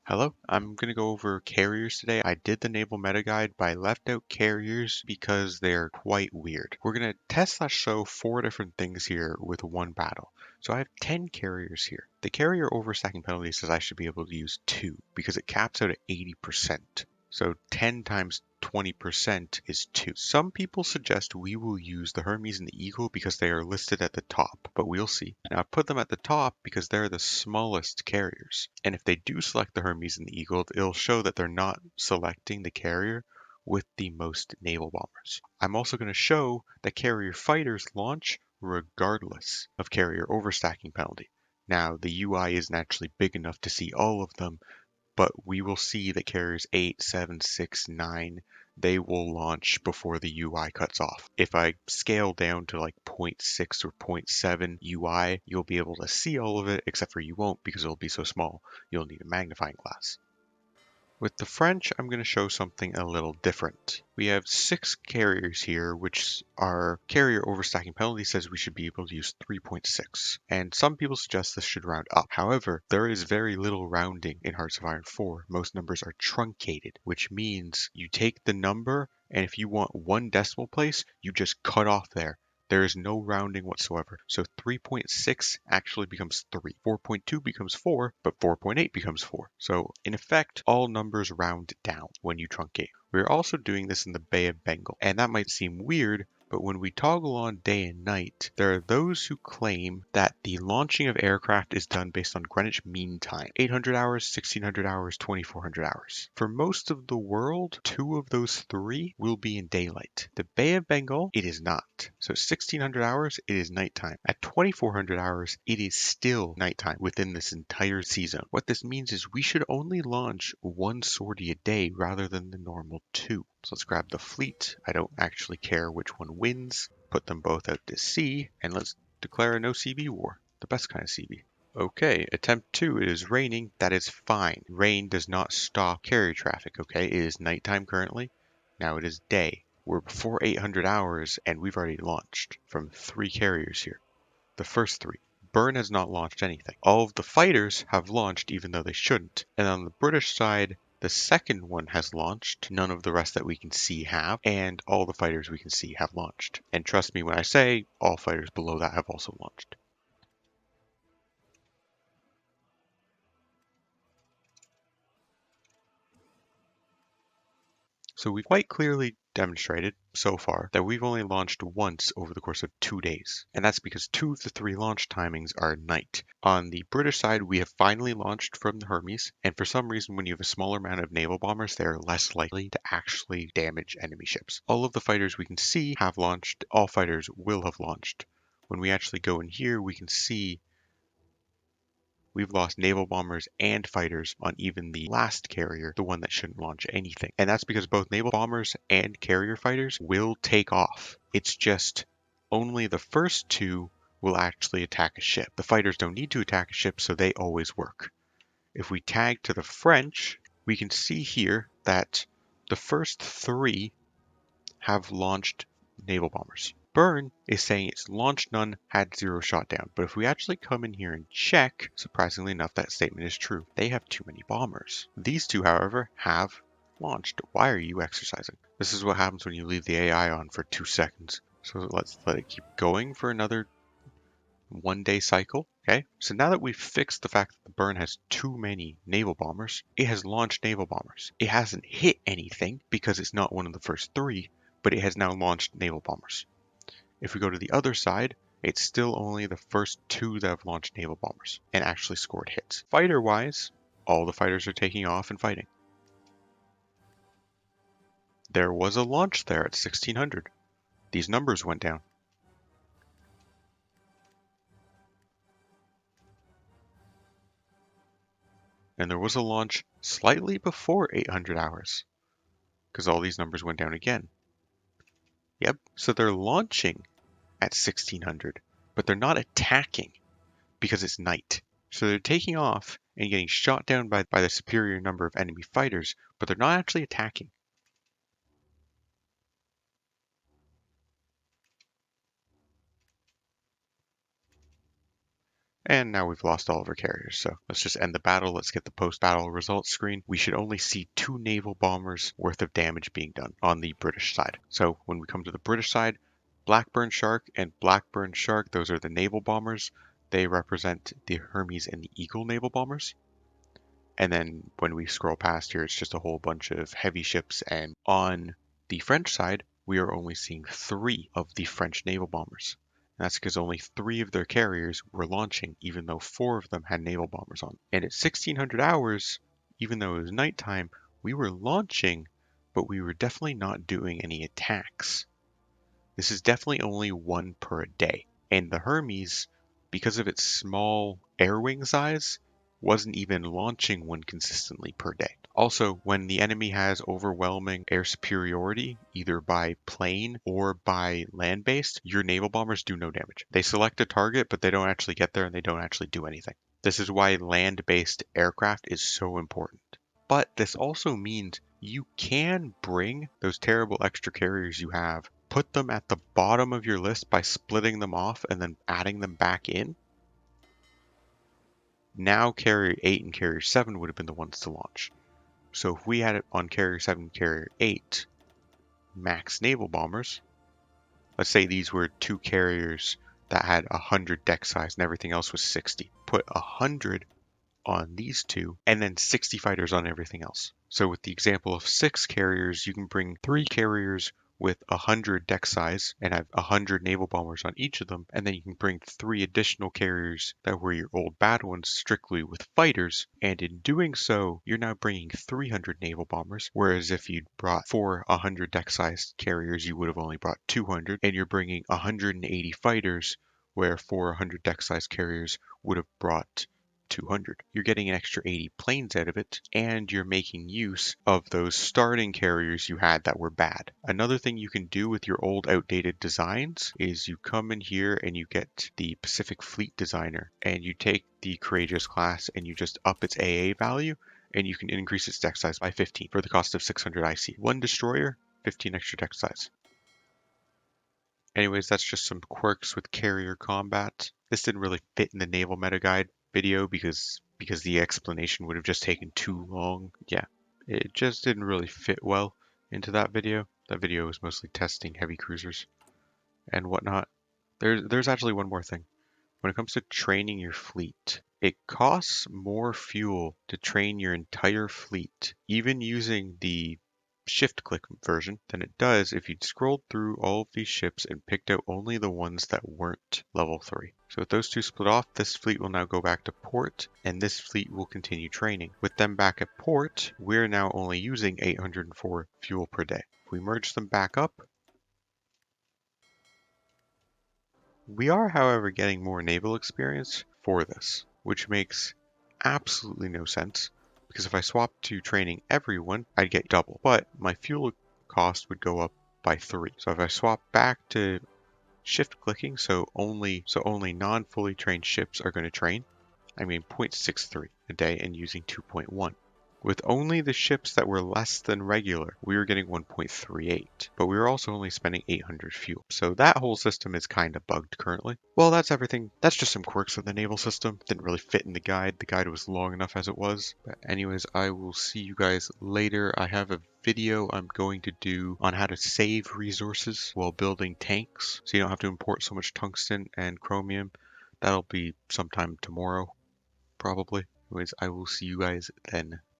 Hello, I'm going to go over carriers today. I did the naval meta guide, but I left out carriers because they're quite weird. We're going to test/show 4 different things here with one battle. So I have 10 carriers here. The carrier overstacking penalty says I should be able to use 2 because it caps out at 80%. So 10 times 20% is 2. Some people suggest we will use the Hermes and the Eagle because they are listed at the top, but we'll see. Now I've put them at the top because they're the smallest carriers. And if they do select the Hermes and the Eagle, it'll show that they're not selecting the carrier with the most naval bombers. I'm also going to show that carrier fighters launch regardless of carrier overstacking penalty. Now the UI isn't actually big enough to see all of them, but we will see that carriers 8, 7, 6, 9, they will launch before the UI cuts off. If I scale down to like 0.6 or 0.7 UI, you'll be able to see all of it, except for you won't because it'll be so small. You'll need a magnifying glass. With the French, I'm going to show something a little different. We have 6 carriers here, which our carrier overstacking penalty says we should be able to use 3.6. And some people suggest this should round up. However, there is very little rounding in Hearts of Iron 4. Most numbers are truncated, which means you take the number, and if you want 1 decimal place, you just cut off there. There is no rounding whatsoever. So 3.6 actually becomes 3. 4.2 becomes 4, but 4.8 becomes 4. So in effect, all numbers round down when you truncate. We're also doing this in the Bay of Bengal. And that might seem weird, but when we toggle on day and night, there are those who claim that the launching of aircraft is done based on Greenwich Mean Time. 800 hours, 1600 hours, 2400 hours. For most of the world, 2 of those 3 will be in daylight. The Bay of Bengal, it is not. So 1600 hours, it is nighttime. At 2400 hours, it is still nighttime within this entire season. What this means is we should only launch 1 sortie a day rather than the normal 2. So let's grab the fleet. I don't actually care which one wins. Put them both out to sea, and let's declare a no CB war. The best kind of CB. Okay, attempt 2, it is raining. That is fine. Rain does not stop carrier traffic, okay? It is nighttime currently. Now it is day. We're before 800 hours, and we've already launched from 3 carriers here. The first 3. Burn has not launched anything. All of the fighters have launched even though they shouldn't. And on the British side, the second one has launched. None of the rest that we can see have. And all the fighters we can see have launched. And trust me when I say all fighters below that have also launched. So we've quite clearly demonstrated so far that we've only launched once over the course of 2 days. And that's because 2 of the 3 launch timings are night. On the British side, we have finally launched from the Hermes. And for some reason, when you have a smaller amount of naval bombers, they are less likely to actually damage enemy ships. All of the fighters we can see have launched. All fighters will have launched. When we actually go in here, we can see we've lost naval bombers and fighters on even the last carrier, the one that shouldn't launch anything. And that's because both naval bombers and carrier fighters will take off. It's just only the first 2 will actually attack a ship. The fighters don't need to attack a ship, so they always work. If we tag to the French, we can see here that the first 3 have launched naval bombers. Burn is saying it's launched none, had 0 shot down. But if we actually come in here and check, surprisingly enough, that statement is true. They have too many bombers. These 2, however, have launched. Why are you exercising? This is what happens when you leave the AI on for 2 seconds. So let's let it keep going for another 1-day cycle. Okay, so now that we've fixed the fact that the Burn has too many naval bombers, it has launched naval bombers. It hasn't hit anything because it's not one of the first 3, but it has now launched naval bombers. If we go to the other side, it's still only the first 2 that have launched naval bombers and actually scored hits. Fighter-wise, all the fighters are taking off and fighting. There was a launch there at 1600. These numbers went down. And there was a launch slightly before 800 hours because all these numbers went down again. Yep, so they're launching at 1600, but they're not attacking because it's night. So they're taking off and getting shot down by the superior number of enemy fighters, but they're not actually attacking. And now we've lost all of our carriers, so let's just end the battle. Let's get the post-battle results screen. We should only see 2 naval bombers worth of damage being done on the British side. So when we come to the British side, Blackburn Shark and Blackburn Shark, those are the naval bombers. They represent the Hermes and the Eagle naval bombers. And then when we scroll past here, it's just a whole bunch of heavy ships. And on the French side, we are only seeing 3 of the French naval bombers. And that's because only 3 of their carriers were launching, even though 4 of them had naval bombers on. And at 1600 hours, even though it was nighttime, we were launching, but we were definitely not doing any attacks. This is definitely only 1 per day. And the Hermes, because of its small air wing size, wasn't even launching 1 consistently per day. Also, when the enemy has overwhelming air superiority, either by plane or by land-based, your naval bombers do no damage. They select a target, but they don't actually get there and they don't actually do anything. This is why land-based aircraft is so important. But this also means you can bring those terrible extra carriers you have, put them at the bottom of your list by splitting them off and then adding them back in. Now carrier 8 and carrier 7 would have been the ones to launch. So if we had it on carrier 7, carrier 8, max naval bombers, let's say these were 2 carriers that had 100 deck size and everything else was 60. Put 100 on these 2 and then 60 fighters on everything else. So with the example of 6 carriers, you can bring 3 carriers with 100 deck size and have 100 naval bombers on each of them, and then you can bring 3 additional carriers that were your old bad ones strictly with fighters, and in doing so, you're now bringing 300 naval bombers, whereas if you'd brought 4 100 deck size carriers, you would have only brought 200, and you're bringing 180 fighters, where 4 100 deck size carriers would have brought 200. You're getting an extra 80 planes out of it, and you're making use of those starting carriers you had that were bad. Another thing you can do with your old outdated designs is you come in here and you get the Pacific Fleet Designer, and you take the Courageous class and you just up its AA value, and you can increase its deck size by 15 for the cost of 600 IC. 1 destroyer, 15 extra deck size. Anyways, that's just some quirks with carrier combat. This didn't really fit in the naval meta guide video because the explanation would have just taken too long. Yeah, it just didn't really fit well into that video. That video was mostly testing heavy cruisers and whatnot. There's actually one more thing. When it comes to training your fleet, it costs more fuel to train your entire fleet, even using the shift click version, than it does if you'd scrolled through all of these ships and picked out only the ones that weren't level 3. So with those 2 split off, this fleet will now go back to port, and this fleet will continue training. With them back at port, we're now only using 804 fuel per day. If we merge them back up, we are, however, getting more naval experience for this, which makes absolutely no sense, because if I swap to training everyone, I'd get double, but my fuel cost would go up by 3. So if I swap back to shift clicking, so only non-fully trained ships are going to train, I mean 0.63 a day and using 2.1. With only the ships that were less than regular, we were getting 1.38, but we were also only spending 800 fuel. So that whole system is kind of bugged currently. Well, that's everything. That's just some quirks of the naval system. Didn't really fit in the guide. The guide was long enough as it was. But anyways, I will see you guys later. I have a video I'm going to do on how to save resources while building tanks, so you don't have to import so much tungsten and chromium. That'll be sometime tomorrow, probably. Anyways, I will see you guys then.